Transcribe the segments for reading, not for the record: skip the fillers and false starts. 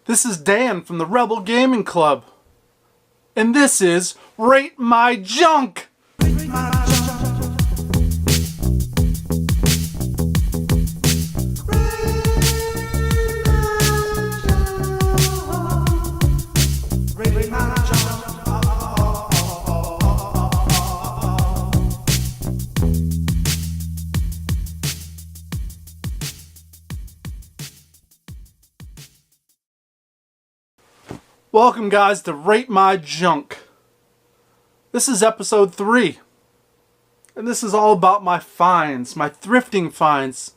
This is Dan from the Rebel Gaming Club, and this is Rate My Junk! Welcome guys to Rate My Junk. This is episode 3. And this is all about my finds, my thrifting finds.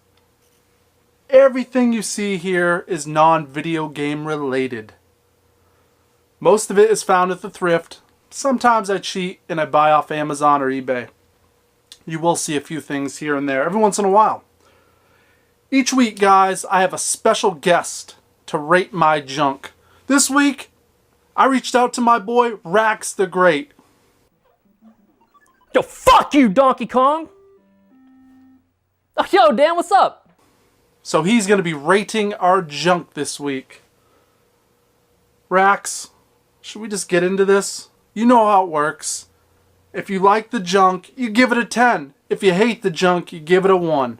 Everything you see here is non-video game related. Most of it is found at the thrift. Sometimes I cheat and I buy off Amazon or eBay. You will see a few things here and there every once in a while. Each week, guys, I have a special guest to rate my junk. This week, I reached out to my boy, Rax the Great. Yo, fuck you, Donkey Kong! Oh, yo, Dan, what's up? So he's going to be rating our junk this week. Rax, should we just get into this? You know how it works. If you like the junk, you give it a 10. If you hate the junk, you give it a 1.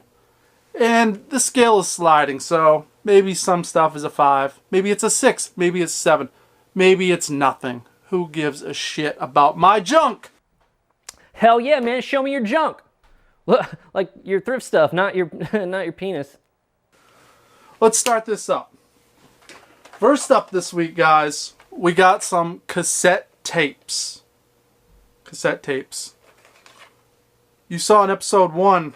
And the scale is sliding, so maybe some stuff is a 5. Maybe it's a 6. Maybe it's 7. Maybe it's nothing. Who gives a shit about my junk? Hell yeah, man, show me your junk. Like your thrift stuff, not your not your penis. Let's start this up. First up this week, guys, we got some cassette tapes. Cassette tapes. You saw in episode 1,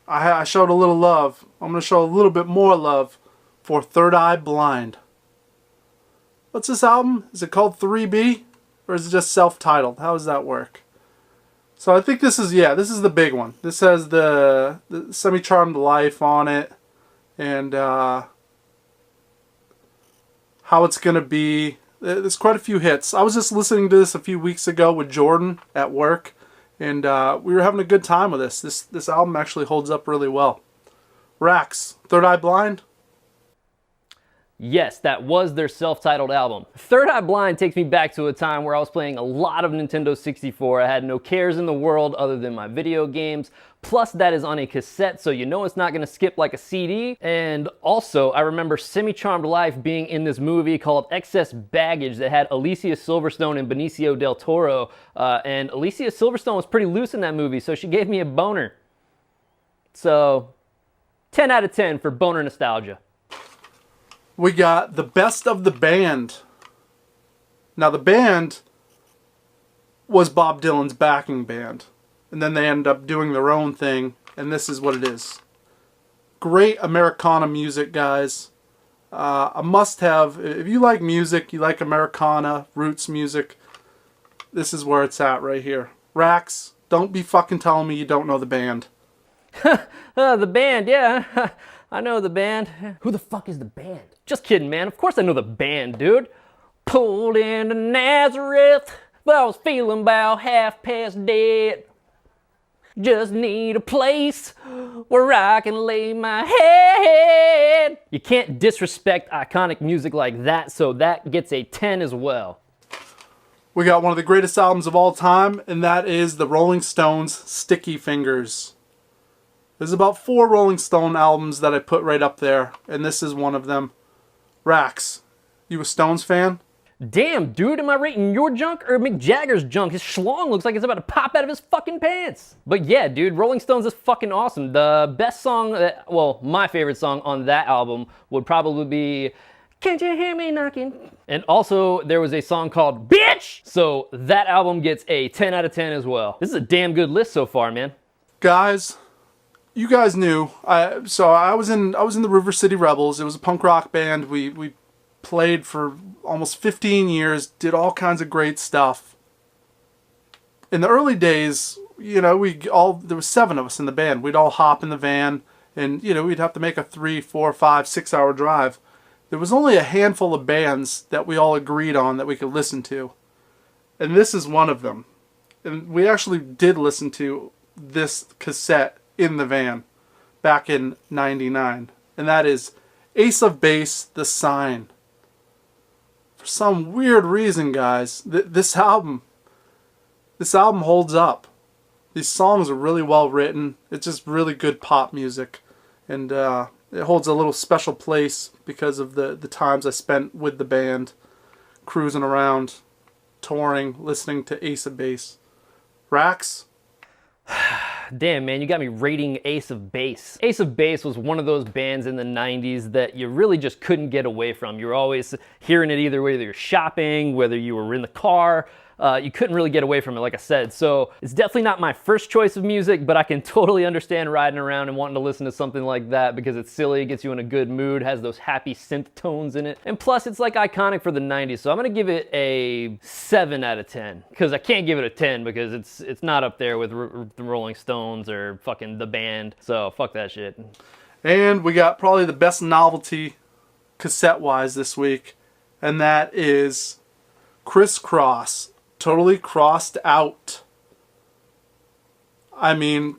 I showed a little love. I'm going to show a little bit more love for Third Eye Blind. What's this album? Is it called 3B? Or is it just self-titled? How does that work? So I think this is, this is the big one. This has the Semi-Charmed Life on it. And how it's going to be. There's quite a few hits. I was just listening to this a few weeks ago with Jordan at work. And we were having a good time with this. This album actually holds up really well. Rax, Third Eye Blind? Yes, that was their self-titled album. Third Eye Blind takes me back to a time where I was playing a lot of Nintendo 64. I had no cares in the world other than my video games. Plus, that is on a cassette, so you know it's not going to skip like a CD. And also, I remember Semi-Charmed Life being in this movie called Excess Baggage that had Alicia Silverstone and Benicio del Toro. And Alicia Silverstone was pretty loose in that movie, so she gave me a boner. So, 10 out of 10 for boner nostalgia. We got the best of the band. Now the band was Bob Dylan's backing band. And then they ended up doing their own thing. And this is what it is. Great Americana music, guys. A must-have. If you like music, you like Americana, roots music, this is where it's at right here. Rax, don't be fucking telling me you don't know the band. The band, yeah. I know the band. Who the fuck is the band? Just kidding, man. Of course I know the band, dude. Pulled into Nazareth, but I was feeling about half past dead. Just need a place where I can lay my head. You can't disrespect iconic music like that, so that gets a 10 as well. We got one of the greatest albums of all time, and that is the Rolling Stones' Sticky Fingers. There's about 4 Rolling Stone albums that I put right up there, and this is one of them. Rax, you a Stones fan? Damn, dude, am I rating your junk or Mick Jagger's junk? His schlong looks like it's about to pop out of his fucking pants. But yeah, dude, Rolling Stones is fucking awesome. The best song, my favorite song on that album would probably be Can't You Hear Me Knocking? And also, there was a song called Bitch! So that album gets a 10 out of 10 as well. This is a damn good list so far, man. Guys, you guys knew. I was in the River City Rebels. It was a punk rock band. We played for almost 15 years, did all kinds of great stuff. In the early days, there was 7 of us in the band. We'd all hop in the van and, we'd have to make a 3, 4, 5, 6 hour drive. There was only a handful of bands that we all agreed on that we could listen to. And this is one of them. And we actually did listen to this cassette in the van back in '99, and that is Ace of Base, The Sign. For some weird reason, guys, this album holds up. These songs are really well written. It's just really good pop music. And it holds a little special place because of the times I spent with the band, cruising around, touring, listening to Ace of Base. Rax? Damn, man, you got me rating Ace of Base. Ace of Base was one of those bands in the 90s that you really just couldn't get away from. You were always hearing it either whether you're shopping, whether you were in the car. You couldn't really get away from it, like I said. So it's definitely not my first choice of music, but I can totally understand riding around and wanting to listen to something like that because it's silly, it gets you in a good mood, has those happy synth tones in it. And plus, it's like iconic for the 90s. So I'm gonna give it a 7 out of 10. Because I can't give it a 10 because it's not up there with the Rolling Stones or fucking the band. So fuck that shit. And we got probably the best novelty cassette-wise this week, and that is Crisscross. Totally Crossed Out. I mean,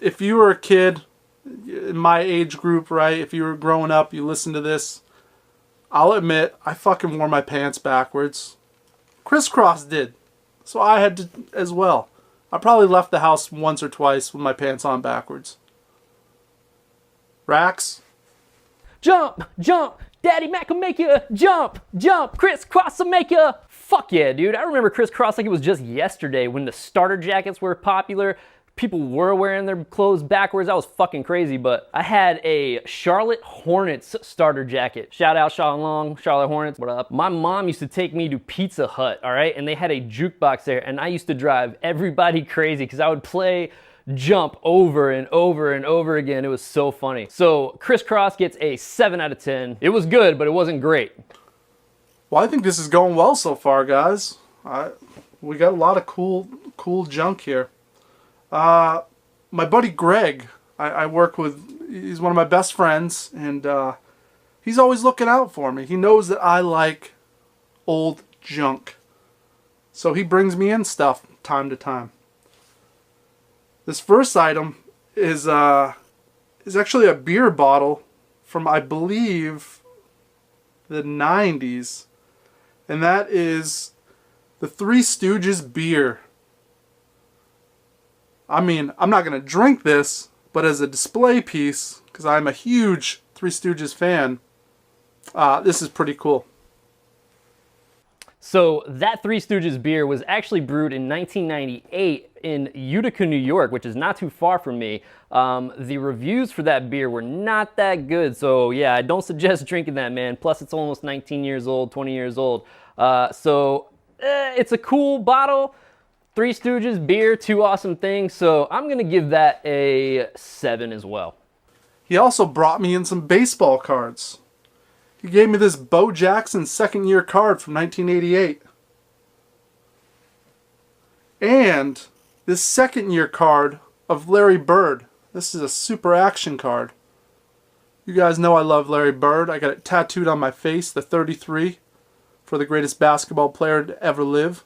if you were a kid in my age group, right, if you were growing up, you listened to this, I'll admit, I fucking wore my pants backwards. Crisscross did. So I had to as well. I probably left the house once or twice with my pants on backwards. Rax? Jump, jump, Daddy Mac will make you jump, jump, Crisscross will make you. Fuck yeah, dude. I remember Crisscross like it was just yesterday when the starter jackets were popular. People were wearing their clothes backwards. That was fucking crazy, but I had a Charlotte Hornets starter jacket. Shout out Sean Long, Charlotte Hornets, what up? My mom used to take me to Pizza Hut, all right? And they had a jukebox there, and I used to drive everybody crazy because I would play Jump over and over and over again. It was so funny. So Crisscross gets a 7 out of 10. It was good, but it wasn't great. Well, I think this is going well so far, guys. We got a lot of cool junk here. My buddy Greg, I work with, he's one of my best friends, and he's always looking out for me. He knows that I like old junk. So he brings me in stuff time to time. This first item is actually a beer bottle from, I believe, the 90s. And that is the Three Stooges beer. I mean, I'm not going to drink this, but as a display piece, because I'm a huge Three Stooges fan, this is pretty cool. So that Three Stooges beer was actually brewed in 1998 in Utica, New York, which is not too far from me. The reviews for that beer were not that good, so yeah, I don't suggest drinking that, man. Plus, it's almost 19 years old, 20 years old. It's a cool bottle. Three Stooges beer, two awesome things, so I'm gonna give that a 7 as well. He also brought me in some baseball cards. He gave me this Bo Jackson second year card from 1988. And this second year card of Larry Bird. This is a super action card. You guys know I love Larry Bird. I got it tattooed on my face, the 33, for the greatest basketball player to ever live.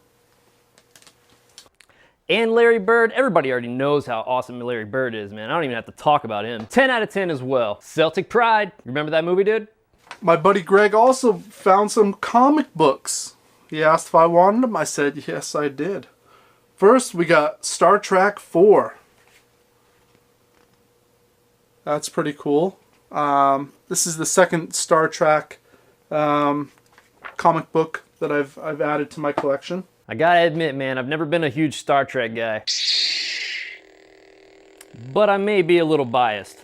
And Larry Bird, everybody already knows how awesome Larry Bird is, man. I don't even have to talk about him. 10 out of 10 as well. Celtic Pride. Remember that movie, dude? My buddy Greg also found some comic books. He asked if I wanted them. I said, yes, I did. First, we got Star Trek 4. That's pretty cool. This is the second Star Trek comic book that I've added to my collection. I gotta admit, man, I've never been a huge Star Trek guy. But I may be a little biased.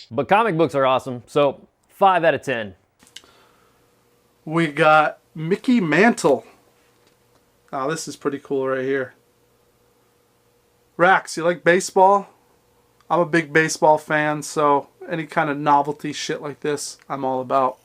But comic books are awesome, so 5 out of 10. We got Mickey Mantle. Oh, this is pretty cool right here. Rax, you like baseball? I'm a big baseball fan, so any kind of novelty shit like this, I'm all about.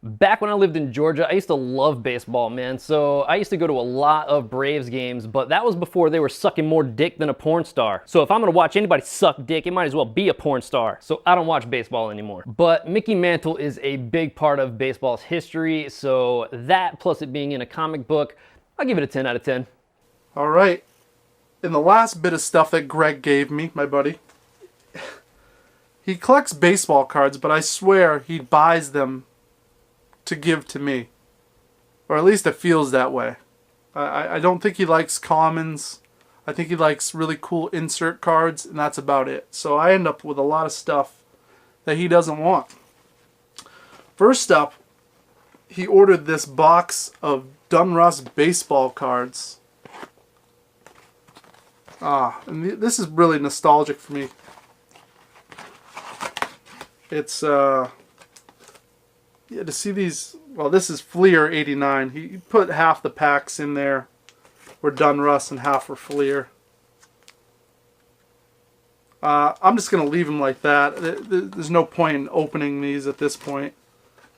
Back when I lived in Georgia, I used to love baseball, man. So I used to go to a lot of Braves games, but that was before they were sucking more dick than a porn star. So if I'm gonna watch anybody suck dick, it might as well be a porn star. So I don't watch baseball anymore. But Mickey Mantle is a big part of baseball's history. So that, plus it being in a comic book, I'll give it a 10 out of 10. All right. In the last bit of stuff that Greg gave me, my buddy, he collects baseball cards, but I swear he buys them to give to me. Or at least it feels that way. I don't think he likes commons. I think he likes really cool insert cards, and that's about it. So I end up with a lot of stuff that he doesn't want. First up, he ordered this box of Donruss baseball cards. And this is really nostalgic for me. It's, yeah, to see these, well, this is Fleer 89. He put half the packs in there were Donruss and half were Fleer. I'm just going to leave them like that. There's no point in opening these at this point.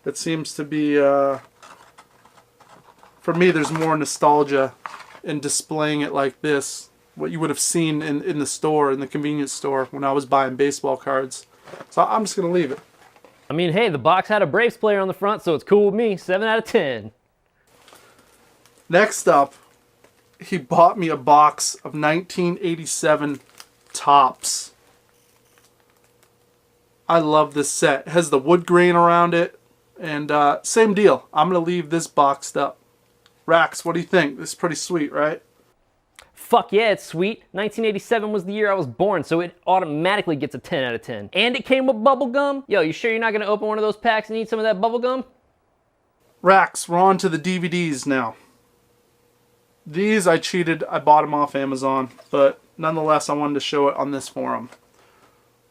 It seems to be, for me, there's more nostalgia in displaying it like this. What you would have seen in the store, in the convenience store, when I was buying baseball cards. So I'm just going to leave it. I mean, hey, the box had a Braves player on the front, so it's cool with me. 7 out of 10. Next up, he bought me a box of 1987 Topps. I love this set. It has the wood grain around it. And same deal. I'm going to leave this boxed up. Rax, what do you think? This is pretty sweet, right? Fuck yeah, it's sweet. 1987 was the year I was born, so it automatically gets a 10 out of 10. And it came with bubble gum. Yo, you sure you're not going to open one of those packs and eat some of that bubble gum? Rax, we're on to the DVDs now. These I cheated. I bought them off Amazon, but nonetheless, I wanted to show it on this forum.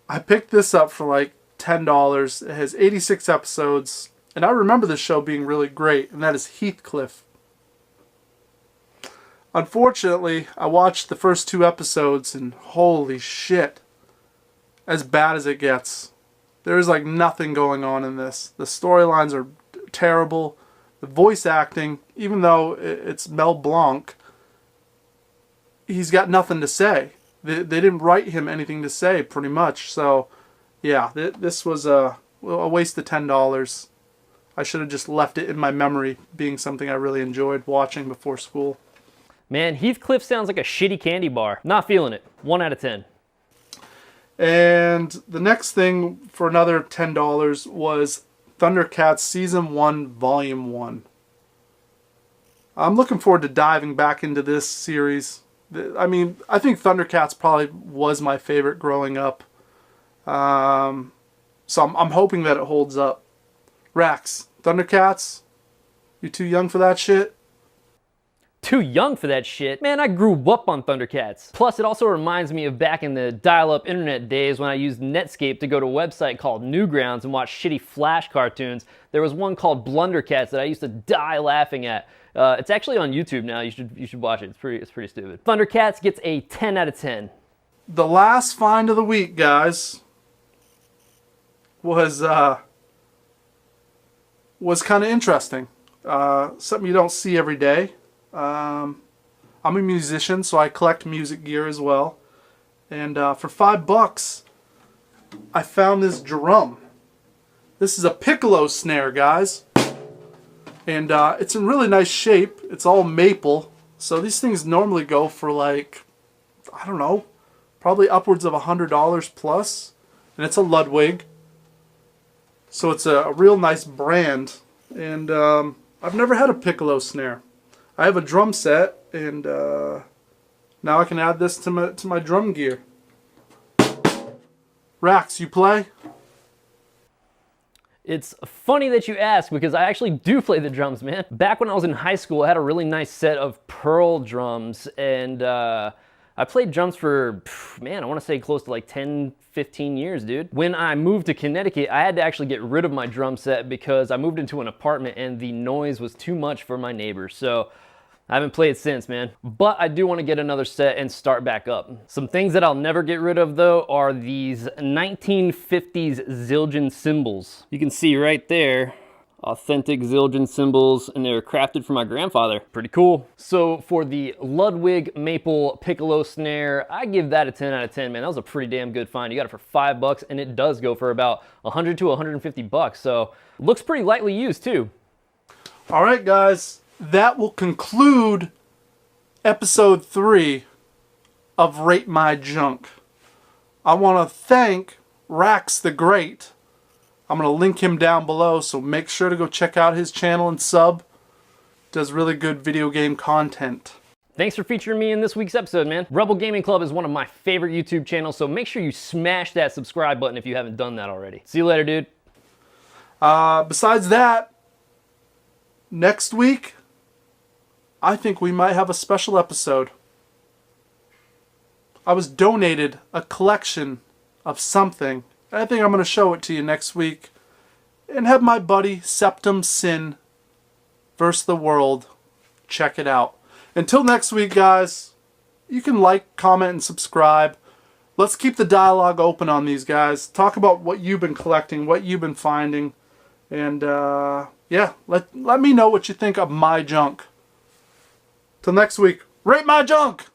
I picked this up for like $10. It has 86 episodes, and I remember this show being really great, and that is Heathcliff. Unfortunately, I watched the first 2 episodes, and holy shit, as bad as it gets. There's like nothing going on in this. The storylines are terrible. The voice acting, even though it's Mel Blanc, he's got nothing to say. They didn't write him anything to say, pretty much. So, yeah, this was a waste of $10. I should have just left it in my memory, being something I really enjoyed watching before school. Man, Heathcliff sounds like a shitty candy bar. Not feeling it. 1 out of 10. And the next thing for another $10 was Thundercats Season 1, Volume 1. I'm looking forward to diving back into this series. I mean, I think Thundercats probably was my favorite growing up. So I'm hoping that it holds up. Rax, Thundercats? You too young for that shit? Too young for that shit. Man, I grew up on Thundercats. Plus, it also reminds me of back in the dial-up internet days when I used Netscape to go to a website called Newgrounds and watch shitty Flash cartoons. There was one called Blundercats that I used to die laughing at. It's actually on YouTube now. You should watch it. It's pretty stupid. Thundercats gets a 10 out of 10. The last find of the week, guys, was kind of interesting. Something you don't see every day. I'm a musician, so I collect music gear as well. And for $5, I found this drum. This is a piccolo snare, guys. And it's in really nice shape. It's all maple. So these things normally go for like, I don't know, probably upwards of $100 plus. And it's a Ludwig. So it's a real nice brand. And I've never had a piccolo snare. I have a drum set, and now I can add this to my drum gear. Rax, you play? It's funny that you ask because I actually do play the drums, man. Back when I was in high school, I had a really nice set of Pearl drums, and I played drums for, man, I want to say close to like 10, 15 years, dude. When I moved to Connecticut, I had to actually get rid of my drum set because I moved into an apartment and the noise was too much for my neighbors. So I haven't played since, man. But I do want to get another set and start back up. Some things that I'll never get rid of, though, are these 1950s Zildjian cymbals. You can see right there, authentic Zildjian cymbals, and they're crafted for my grandfather. Pretty cool. So for the Ludwig maple piccolo snare, I give that a 10 out of 10, man. That was a pretty damn good find. You got it for $5, and it does go for about 100 to 150 bucks. So looks pretty lightly used, too. All right, guys. That will conclude episode 3 of Rate My Junk. I want to thank Rax the Great. I'm going to link him down below, so make sure to go check out his channel and sub. Does really good video game content. Thanks for featuring me in this week's episode, man. Rebel Gaming Club is one of my favorite YouTube channels, so make sure you smash that subscribe button if you haven't done that already. See you later, dude. Besides that, next week, I think we might have a special episode. I was donated a collection of something. I think I'm going to show it to you next week. And have my buddy Septum Sin versus the world. Check it out. Until next week, guys, you can like, comment, and subscribe. Let's keep the dialogue open on these guys. Talk about what you've been collecting, what you've been finding. And, yeah, let me know what you think of my junk. Till next week, rate my junk!